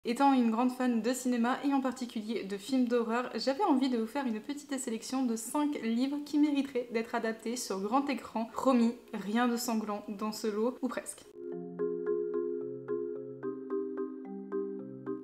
Étant une grande fan de cinéma et en particulier de films d'horreur, j'avais envie de vous faire une petite sélection de 5 livres qui mériteraient d'être adaptés sur grand écran. Promis, rien de sanglant dans ce lot, ou presque.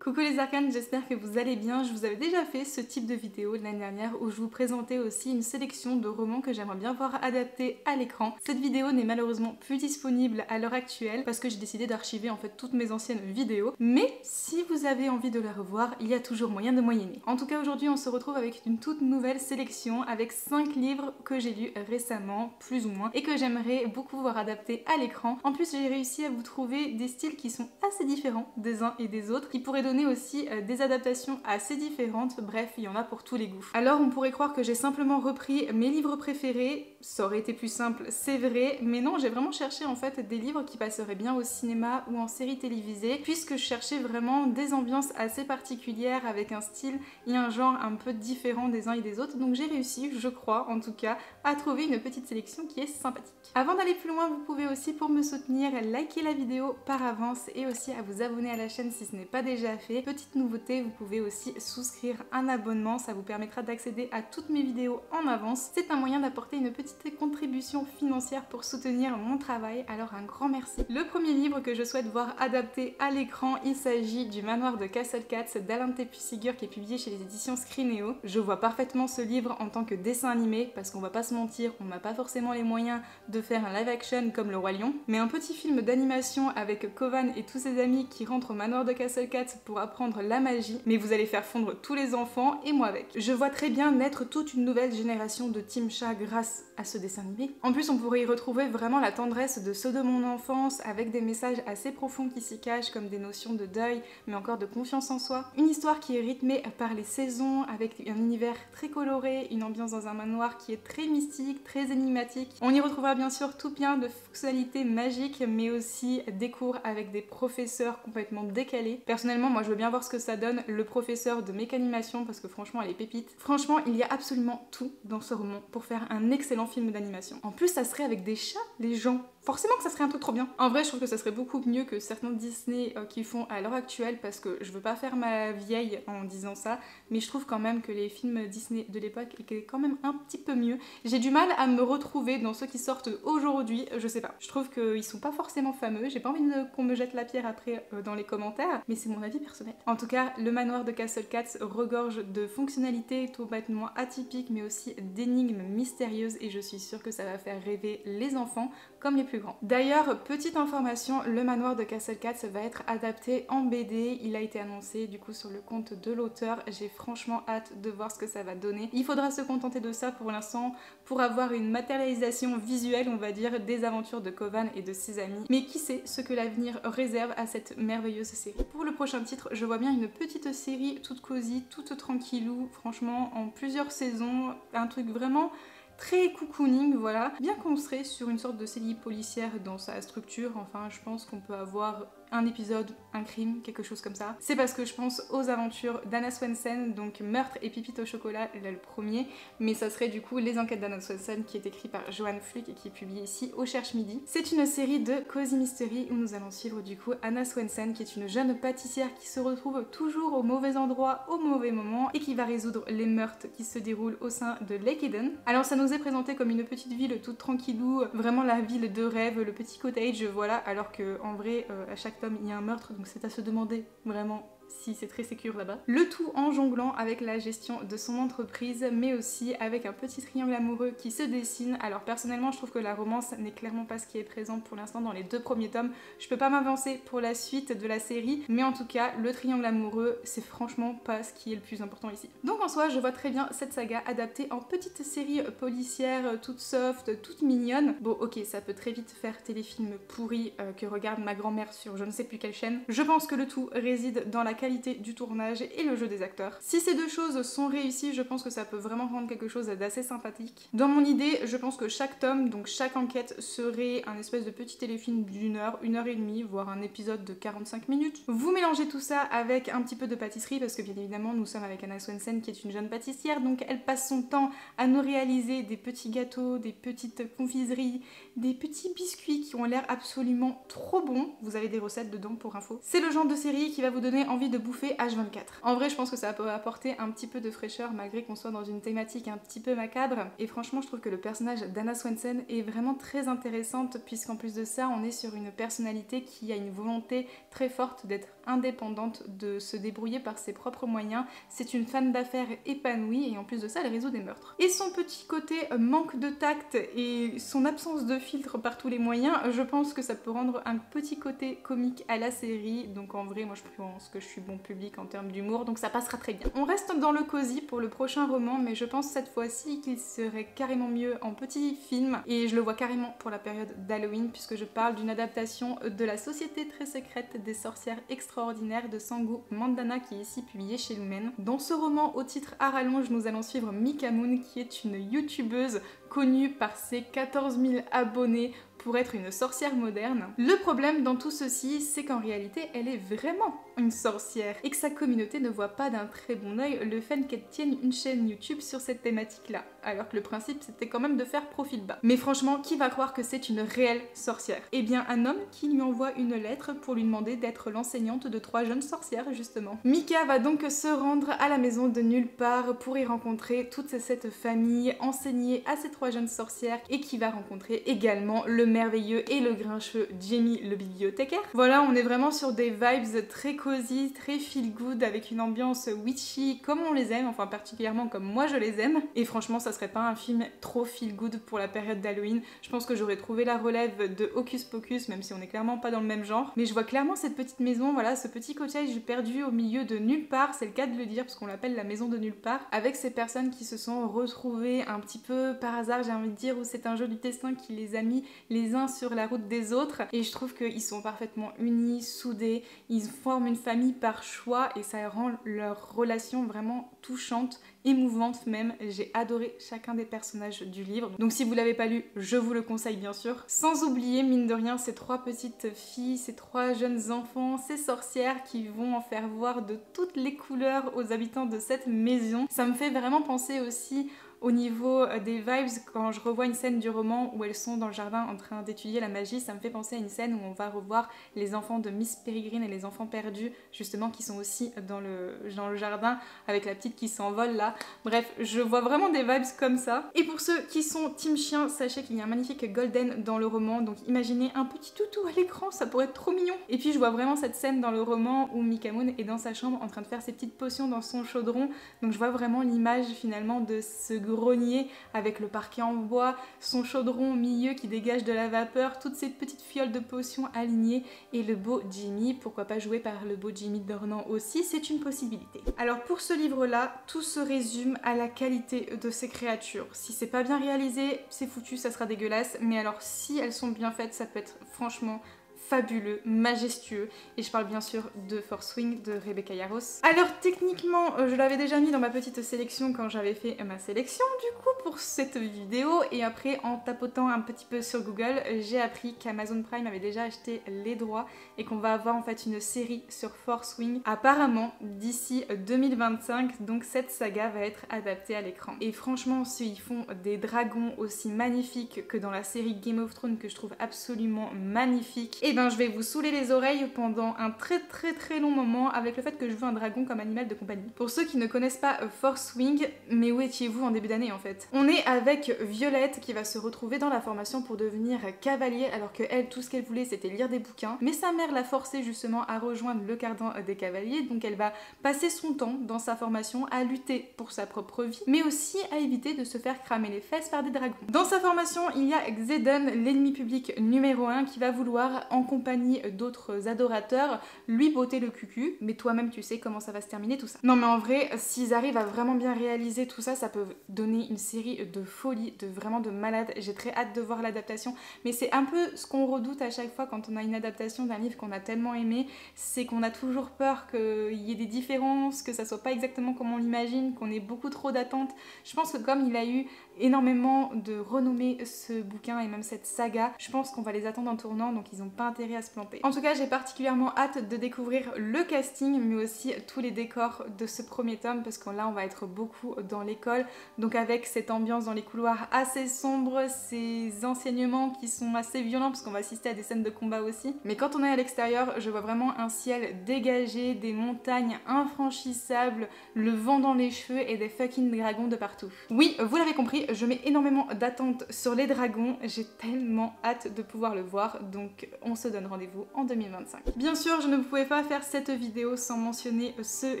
Coucou les arcanes, j'espère que vous allez bien. Je vous avais déjà fait ce type de vidéo l'année dernière où je vous présentais aussi une sélection de romans que j'aimerais bien voir adaptés à l'écran. Cette vidéo n'est malheureusement plus disponible à l'heure actuelle parce que j'ai décidé d'archiver en fait toutes mes anciennes vidéos. Mais si vous avez envie de la revoir, il y a toujours moyen de moyenner. En tout cas aujourd'hui on se retrouve avec une toute nouvelle sélection avec 5 livres que j'ai lus récemment, plus ou moins, et que j'aimerais beaucoup voir adaptés à l'écran. En plus j'ai réussi à vous trouver des styles qui sont assez différents des uns et des autres, qui pourraient donner aussi des adaptations assez différentes, bref, il y en a pour tous les goûts. Alors on pourrait croire que j'ai simplement repris mes livres préférés, ça aurait été plus simple, c'est vrai, mais non, j'ai vraiment cherché en fait des livres qui passeraient bien au cinéma ou en série télévisée, puisque je cherchais vraiment des ambiances assez particulières avec un style et un genre un peu différent des uns et des autres, donc j'ai réussi, je crois en tout cas, à trouver une petite sélection qui est sympathique. Avant d'aller plus loin, vous pouvez aussi, pour me soutenir, liker la vidéo par avance et aussi à vous abonner à la chaîne si ce n'est pas déjà fait. Petite nouveauté, vous pouvez aussi souscrire un abonnement, ça vous permettra d'accéder à toutes mes vidéos en avance. C'est un moyen d'apporter une petite contribution financière pour soutenir mon travail, alors un grand merci. Le premier livre que je souhaite voir adapté à l'écran, il s'agit du Manoir de Castle Cats d'Alain Tepussigür qui est publié chez les éditions Scrinéo. Je vois parfaitement ce livre en tant que dessin animé parce qu'on va pas se mentir, on n'a pas forcément les moyens de faire un live action comme Le Roi Lion, mais un petit film d'animation avec Kovan et tous ses amis qui rentrent au Manoir de Castle Cats pour apprendre la magie, mais vous allez faire fondre tous les enfants et moi avec. Je vois très bien naître toute une nouvelle génération de Team Chat grâce à ce dessin animé. En plus on pourrait y retrouver vraiment la tendresse de ceux de mon enfance avec des messages assez profonds qui s'y cachent comme des notions de deuil mais encore de confiance en soi. Une histoire qui est rythmée par les saisons avec un univers très coloré, une ambiance dans un manoir qui est très mystique, très énigmatique. On y retrouvera bien sûr tout plein de fonctionnalités magiques mais aussi des cours avec des professeurs complètement décalés. Personnellement moi je veux bien voir ce que ça donne le professeur de mécanimation parce que franchement elle est pépite. Franchement il y a absolument tout dans ce roman pour faire un excellent film d'animation. En plus ça serait avec des chats les gens. Forcément que ça serait un truc trop bien. En vrai je trouve que ça serait beaucoup mieux que certains Disney qui font à l'heure actuelle parce que je veux pas faire ma vieille en disant ça mais je trouve quand même que les films Disney de l'époque étaient quand même un petit peu mieux. J'ai du mal à me retrouver dans ceux qui sortent aujourd'hui, je sais pas. Je trouve qu'ils sont pas forcément fameux, j'ai pas envie qu'on me jette la pierre après dans les commentaires mais c'est mon avis personnel. En tout cas, le manoir de Castle Cats regorge de fonctionnalités complètement atypiques mais aussi d'énigmes mystérieuses et je suis sûre que ça va faire rêver les enfants comme les plus grands. D'ailleurs, petite information, le manoir de Castle Cats va être adapté en BD, il a été annoncé du coup sur le compte de l'auteur, j'ai franchement hâte de voir ce que ça va donner. Il faudra se contenter de ça pour l'instant pour avoir une matérialisation visuelle, on va dire, des aventures de Kovan et de ses amis, mais qui sait ce que l'avenir réserve à cette merveilleuse série. Pour le prochain titre, je vois bien une petite série toute cosy, toute tranquillou, franchement en plusieurs saisons, un truc vraiment très cocooning, voilà. Bien qu'on serait sur une sorte de série policière dans sa structure, enfin je pense qu'on peut avoir un épisode, un crime, quelque chose comme ça. C'est parce que je pense aux aventures d'Anna Swensen, donc Meurtre et Pipite au chocolat, là le premier, mais ça serait du coup Les enquêtes d'Anna Swensen qui est écrit par Johan Fluck et qui est publié ici au Cherche Midi. C'est une série de cozy mystery où nous allons suivre du coup Anna Swensen qui est une jeune pâtissière qui se retrouve toujours au mauvais endroit au mauvais moment et qui va résoudre les meurtres qui se déroulent au sein de Lake Eden. Alors ça nous est présenté comme une petite ville toute tranquillou, vraiment la ville de rêve, le petit cottage, voilà, alors que en vrai à chaque tome il y a un meurtre donc c'est à se demander vraiment si c'est très sécure là-bas. Le tout en jonglant avec la gestion de son entreprise mais aussi avec un petit triangle amoureux qui se dessine. Alors personnellement je trouve que la romance n'est clairement pas ce qui est présent pour l'instant dans les 2 premiers tomes. Je peux pas m'avancer pour la suite de la série mais en tout cas le triangle amoureux c'est franchement pas ce qui est le plus important ici. Donc en soi je vois très bien cette saga adaptée en petite série policière toute soft, toute mignonne. Bon ok ça peut très vite faire téléfilm pourri que regarde ma grand-mère sur je ne sais plus quelle chaîne. Je pense que le tout réside dans la qualité du tournage et le jeu des acteurs. Si ces deux choses sont réussies, je pense que ça peut vraiment rendre quelque chose d'assez sympathique. Dans mon idée, je pense que chaque tome, donc chaque enquête, serait un espèce de petit téléfilm d'1 heure, 1 heure et demie, voire un épisode de 45 minutes. Vous mélangez tout ça avec un petit peu de pâtisserie, parce que bien évidemment, nous sommes avec Anna Swensen qui est une jeune pâtissière, donc elle passe son temps à nous réaliser des petits gâteaux, des petites confiseries, des petits biscuits qui ont l'air absolument trop bons. Vous avez des recettes dedans pour info. C'est le genre de série qui va vous donner envie envie de bouffer H24. En vrai, je pense que ça peut apporter un petit peu de fraîcheur malgré qu'on soit dans une thématique un petit peu macabre. Et franchement, je trouve que le personnage d'Anna Swensen est vraiment très intéressante puisqu'en plus de ça, on est sur une personnalité qui a une volonté très forte d'être indépendante, de se débrouiller par ses propres moyens. C'est une femme d'affaires épanouie et en plus de ça, elle résout des meurtres. Et son petit côté manque de tact et son absence de filtre par tous les moyens, je pense que ça peut rendre un petit côté comique à la série. Donc en vrai, moi je pense que je suis bon public en termes d'humour, donc ça passera très bien. On reste dans le cosy pour le prochain roman, mais je pense cette fois-ci qu'il serait carrément mieux en petit film et je le vois carrément pour la période d'Halloween puisque je parle d'une adaptation de La Société très secrète des sorcières extraordinaires de Sangu Mandana qui est ici publié chez Lumen. Dans ce roman au titre à rallonge, nous allons suivre Mika Moon qui est une youtubeuse connue par ses 14 000 abonnés pour être une sorcière moderne. Le problème dans tout ceci, c'est qu'en réalité, elle est vraiment une sorcière et que sa communauté ne voit pas d'un très bon œil le fait qu'elle tienne une chaîne YouTube sur cette thématique-là, alors que le principe c'était quand même de faire profil bas. Mais franchement, qui va croire que c'est une réelle sorcière? Eh bien, un homme qui lui envoie une lettre pour lui demander d'être l'enseignante de 3 jeunes sorcières, justement. Mika va donc se rendre à la maison de nulle part pour y rencontrer toute cette famille enseignée à ces 3 jeunes sorcières et qui va rencontrer également le merveilleux et le grincheux Jamie le bibliothécaire. Voilà, on est vraiment sur des vibes très cosy, très feel good avec une ambiance witchy comme on les aime, enfin particulièrement comme moi je les aime. Et franchement, ça serait pas un film trop feel good pour la période d'Halloween. Je pense que j'aurais trouvé la relève de Hocus Pocus, même si on est clairement pas dans le même genre. Mais je vois clairement cette petite maison, voilà, ce petit cottage perdu au milieu de nulle part, c'est le cas de le dire parce qu'on l'appelle la maison de nulle part, avec ces personnes qui se sont retrouvées un petit peu par hasard, j'ai envie de dire, où c'est un jeu du destin qui les a mis les uns sur la route des autres. Et je trouve qu'ils sont parfaitement unis, soudés, ils forment une famille par choix et ça rend leur relation vraiment touchante, émouvante même. J'ai adoré chacun des personnages du livre. Donc si vous l'avez pas lu, je vous le conseille bien sûr. Sans oublier, mine de rien, ces 3 petites filles, ces 3 jeunes enfants, ces sorcières qui vont en faire voir de toutes les couleurs aux habitants de cette maison. Ça me fait vraiment penser aussi au niveau des vibes, quand je revois une scène du roman où elles sont dans le jardin en train d'étudier la magie, ça me fait penser à une scène où on va revoir les enfants de Miss Peregrine et les enfants perdus, justement, qui sont aussi dans le jardin, avec la petite qui s'envole là. Bref, je vois vraiment des vibes comme ça. Et pour ceux qui sont team chien, sachez qu'il y a un magnifique golden dans le roman, donc imaginez un petit toutou à l'écran, ça pourrait être trop mignon. Et puis je vois vraiment cette scène dans le roman où Mika Moon est dans sa chambre en train de faire ses petites potions dans son chaudron, donc je vois vraiment l'image finalement de ce grenier avec le parquet en bois, son chaudron au milieu qui dégage de la vapeur, toutes ces petites fioles de potions alignées et le beau Jimmy, pourquoi pas joué par le beau Jimmy Dornan aussi, c'est une possibilité. Alors pour ce livre-là, tout se résume à la qualité de ces créatures. Si c'est pas bien réalisé, c'est foutu, ça sera dégueulasse, mais alors si elles sont bien faites, ça peut être franchement fabuleux, majestueux, et je parle bien sûr de Force Wing de Rebecca Yarros. Alors techniquement, je l'avais déjà mis dans ma petite sélection quand j'avais fait ma sélection du coup pour cette vidéo, et après en tapotant un petit peu sur Google, j'ai appris qu'Amazon Prime avait déjà acheté les droits et qu'on va avoir en fait une série sur Force Wing apparemment d'ici 2025, donc cette saga va être adaptée à l'écran. Et franchement, s'ils font des dragons aussi magnifiques que dans la série Game of Thrones que je trouve absolument magnifique, et je vais vous saouler les oreilles pendant un très long moment avec le fait que je veux un dragon comme animal de compagnie. Pour ceux qui ne connaissent pas Force Wing, mais où étiez-vous en début d'année en fait? On est avec Violette qui va se retrouver dans la formation pour devenir cavalier, alors que elle, tout ce qu'elle voulait c'était lire des bouquins, mais sa mère l'a forcée justement à rejoindre le Cardin des Cavaliers, donc elle va passer son temps dans sa formation à lutter pour sa propre vie, mais aussi à éviter de se faire cramer les fesses par des dragons. Dans sa formation, il y a Xedan, l'ennemi public numéro 1, qui va vouloir, en compagnie d'autres adorateurs, lui botter le cucu, mais toi-même tu sais comment ça va se terminer tout ça. Non mais en vrai, s'ils arrivent à vraiment bien réaliser tout ça, ça peut donner une série de folie, vraiment de malade. J'ai très hâte de voir l'adaptation, mais c'est un peu ce qu'on redoute à chaque fois quand on a une adaptation d'un livre qu'on a tellement aimé, c'est qu'on a toujours peur qu'il y ait des différences, que ça soit pas exactement comme on l'imagine, qu'on ait beaucoup trop d'attentes. Je pense que comme il a eu énormément de renommée ce bouquin et même cette saga, je pense qu'on va les attendre en tournant, donc ils n'ont pas intérêt à se planter. En tout cas, j'ai particulièrement hâte de découvrir le casting, mais aussi tous les décors de ce premier tome, parce que là on va être beaucoup dans l'école, donc avec cet cette ambiance dans les couloirs assez sombre, ces enseignements qui sont assez violents parce qu'on va assister à des scènes de combat aussi. Mais quand on est à l'extérieur, je vois vraiment un ciel dégagé, des montagnes infranchissables, le vent dans les cheveux et des fucking dragons de partout. Oui, vous l'avez compris, je mets énormément d'attentes sur les dragons, j'ai tellement hâte de pouvoir le voir, donc on se donne rendez-vous en 2025. Bien sûr, je ne pouvais pas faire cette vidéo sans mentionner ce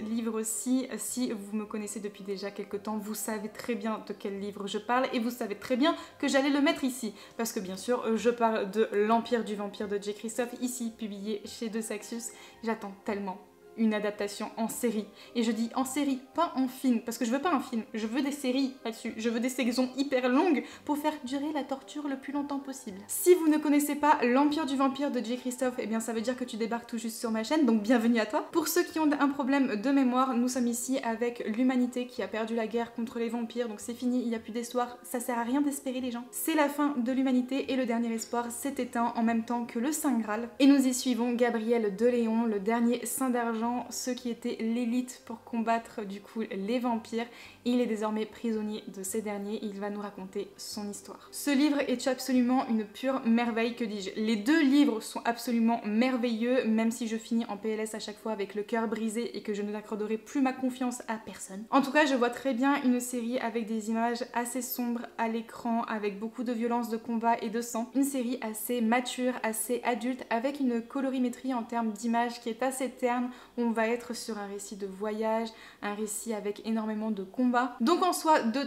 livre-ci. Si vous me connaissez depuis déjà quelques temps, vous savez très bien de quel livre je parle et vous savez très bien que j'allais le mettre ici, parce que bien sûr, je parle de L'Empire du Vampire de J. Christophe, ici publié chez De Saxius. J'attends tellement une adaptation en série. Et je dis en série, pas en film, parce que je veux pas un film, je veux des séries là-dessus, je veux des saisons hyper longues pour faire durer la torture le plus longtemps possible. Si vous ne connaissez pas L'Empire du Vampire de J. Christophe, eh bien ça veut dire que tu débarques tout juste sur ma chaîne, donc bienvenue à toi. Pour ceux qui ont un problème de mémoire, nous sommes ici avec l'humanité qui a perdu la guerre contre les vampires, donc c'est fini, il n'y a plus d'espoir, ça sert à rien d'espérer les gens. C'est la fin de l'humanité et le dernier espoir s'est éteint en même temps que le Saint Graal. Et nous y suivons Gabriel de Léon, le dernier saint d'argent, ceux qui étaient l'élite pour combattre du coup les vampires. Il est désormais prisonnier de ces derniers, il va nous raconter son histoire. Ce livre est absolument une pure merveille, que dis-je. Les deux livres sont absolument merveilleux, même si je finis en PLS à chaque fois avec le cœur brisé et que je ne n'accorderai plus ma confiance à personne. En tout cas, je vois très bien une série avec des images assez sombres à l'écran, avec beaucoup de violence, de combat et de sang. Une série assez mature, assez adulte, avec une colorimétrie en termes d'images qui est assez terne. On va être sur un récit de voyage, un récit avec énormément de combats. Donc en soi, de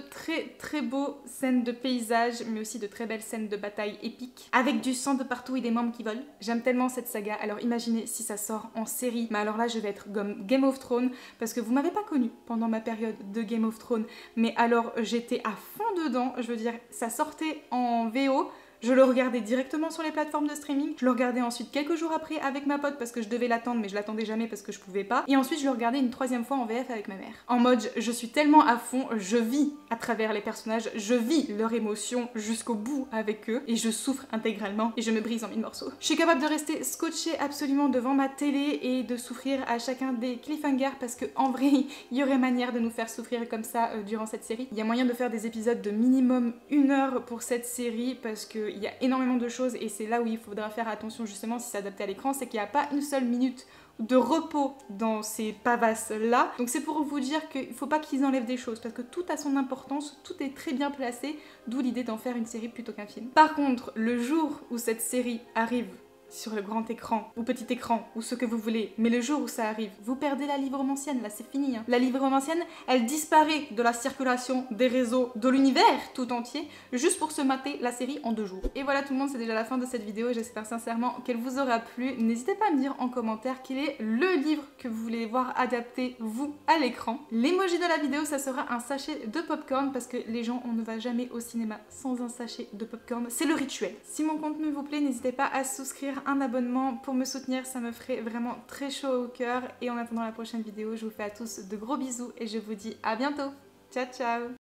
très beaux scènes de paysages, mais aussi de très belles scènes de bataille épiques, avec du sang de partout et des membres qui volent. J'aime tellement cette saga, alors imaginez si ça sort en série. Mais alors là, je vais être comme Game of Thrones, parce que vous m'avez pas connue pendant ma période de Game of Thrones, mais alors j'étais à fond dedans, je veux dire, ça sortait en VO, je le regardais directement sur les plateformes de streaming, je le regardais ensuite quelques jours après avec ma pote parce que je devais l'attendre mais je l'attendais jamais parce que je pouvais pas, et ensuite je le regardais une troisième fois en VF avec ma mère. En mode, je suis tellement à fond, je vis à travers les personnages, je vis leurs émotions jusqu'au bout avec eux et je souffre intégralement et je me brise en mille morceaux. Je suis capable de rester scotchée absolument devant ma télé et de souffrir à chacun des cliffhangers parce que en vrai, il y aurait manière de nous faire souffrir comme ça durant cette série. Il y a moyen de faire des épisodes de minimum 1 heure pour cette série parce que il y a énormément de choses et c'est là où il faudra faire attention justement si c'est adapté à l'écran, c'est qu'il n'y a pas une seule minute de repos dans ces pavasses là. Donc c'est pour vous dire qu'il ne faut pas qu'ils enlèvent des choses parce que tout a son importance, tout est très bien placé, d'où l'idée d'en faire une série plutôt qu'un film. Par contre, le jour où cette série arrive sur le grand écran, ou petit écran, ou ce que vous voulez, mais le jour où ça arrive, vous perdez la livromancienne, là c'est fini. Hein. La livromancienne, elle disparaît de la circulation des réseaux de l'univers tout entier, juste pour se mater la série en 2 jours. Et voilà tout le monde, c'est déjà la fin de cette vidéo, j'espère sincèrement qu'elle vous aura plu. N'hésitez pas à me dire en commentaire quel est le livre que vous voulez voir adapté, vous, à l'écran. L'emoji de la vidéo, ça sera un sachet de popcorn, parce que les gens, on ne va jamais au cinéma sans un sachet de popcorn, c'est le rituel. Si mon contenu vous plaît, n'hésitez pas à souscrire un abonnement pour me soutenir, ça me ferait vraiment très chaud au cœur. Et en attendant la prochaine vidéo, je vous fais à tous de gros bisous et je vous dis à bientôt. Ciao ciao.